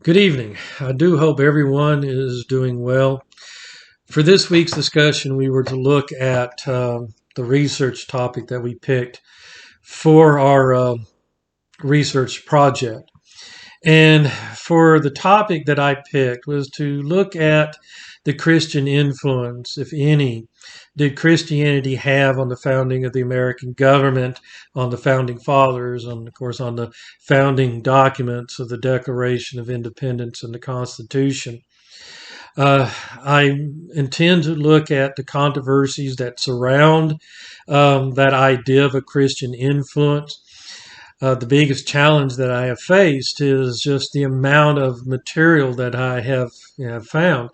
Good evening. I do hope everyone is doing well. For this week's discussion, we were to look at the research topic that we picked for our research project. And for the topic that I picked was to look at the Christian influence, if any, did Christianity have on the founding of the American government, on the founding fathers, and of course on the founding documents of the Declaration of Independence and the Constitution. I intend to look at the controversies that surround that idea of a Christian influence. The biggest challenge that I have faced is just the amount of material that I have found.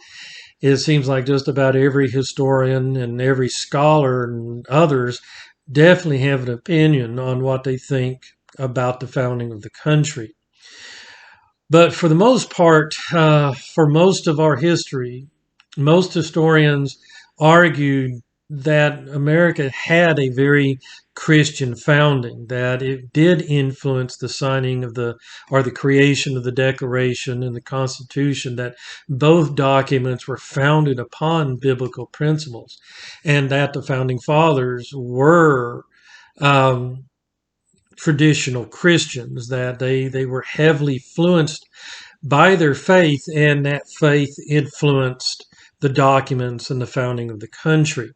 It seems like just about every historian and every scholar and others definitely have an opinion on what they think about the founding of the country. But for the most part, for most of our history, most historians argued that America had a very Christian founding, that it did influence the signing of the creation of the Declaration and the Constitution, that both documents were founded upon biblical principles, and that the founding fathers were um, traditional Christians, that they were heavily influenced by their faith, and that faith influenced the documents and the founding of the country.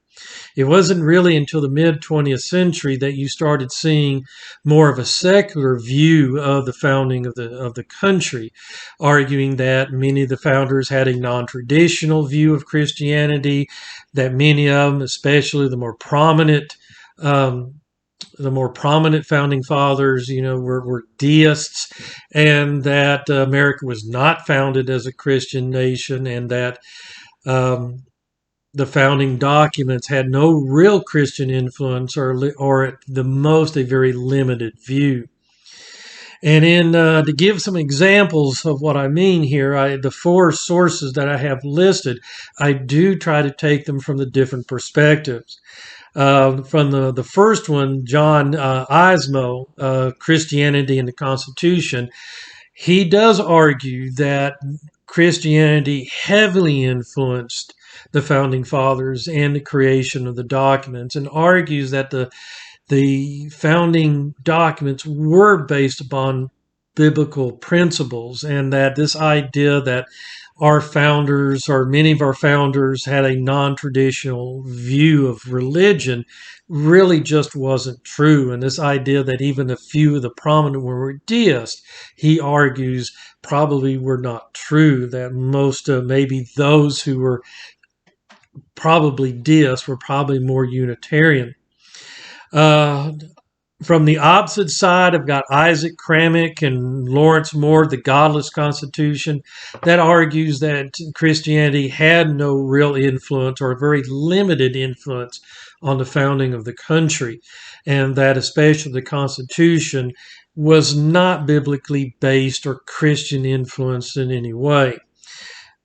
It wasn't really until the mid 20th century that you started seeing more of a secular view of the founding of the country, arguing that many of the founders had a non-traditional view of Christianity, that many of them, especially um, the more prominent founding fathers, were deists, and that America was not founded as a Christian nation, and that um, the founding documents had no real Christian influence, or at the most a very limited view. And to give some examples of what I mean here, the four sources that I have listed, I do try to take them from the different perspectives. From the first one, John Eismo, Christianity and the Constitution, he does argue that Christianity heavily influenced the founding fathers and the creation of the documents, and argues that the founding documents were based upon biblical principles, and that this idea that our founders, or many of our founders, had a non-traditional view of religion really just wasn't true. And this idea that even a few of the prominent were deists, he argues, probably were not true, that most maybe those who were probably deists were probably more Unitarian. Uh, from the opposite side, I've got Isaac Cranach and Lawrence Moore, The Godless Constitution, that argues that Christianity had no real influence, or a very limited influence, on the founding of the country, and that especially the Constitution was not biblically based or Christian influenced in any way.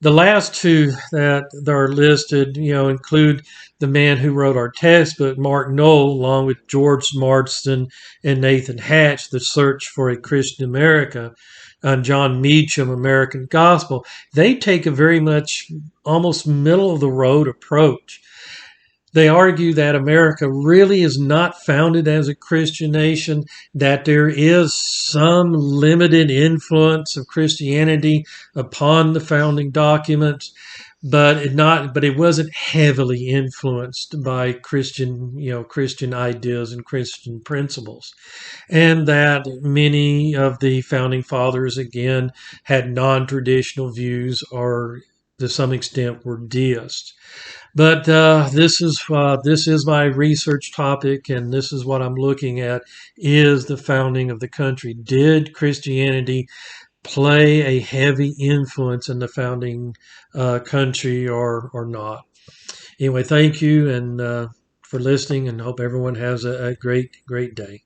The last two that are listed, include the man who wrote our textbook, Mark Noll, along with George Marsden and Nathan Hatch, The Search for a Christian America, and John Meacham, American Gospel. They take a very much almost middle of the road approach. They argue that America really is not founded as a Christian nation, that there is some limited influence of Christianity upon the founding documents, but it wasn't heavily influenced by Christian ideas and Christian principles. And that many of the founding fathers, again, had non-traditional views, or to some extent were deists. But this is my research topic, and this is what I'm looking at: is the founding of the country. Did Christianity play a heavy influence in the founding country, or not? Anyway, thank you and for listening, and hope everyone has a great day.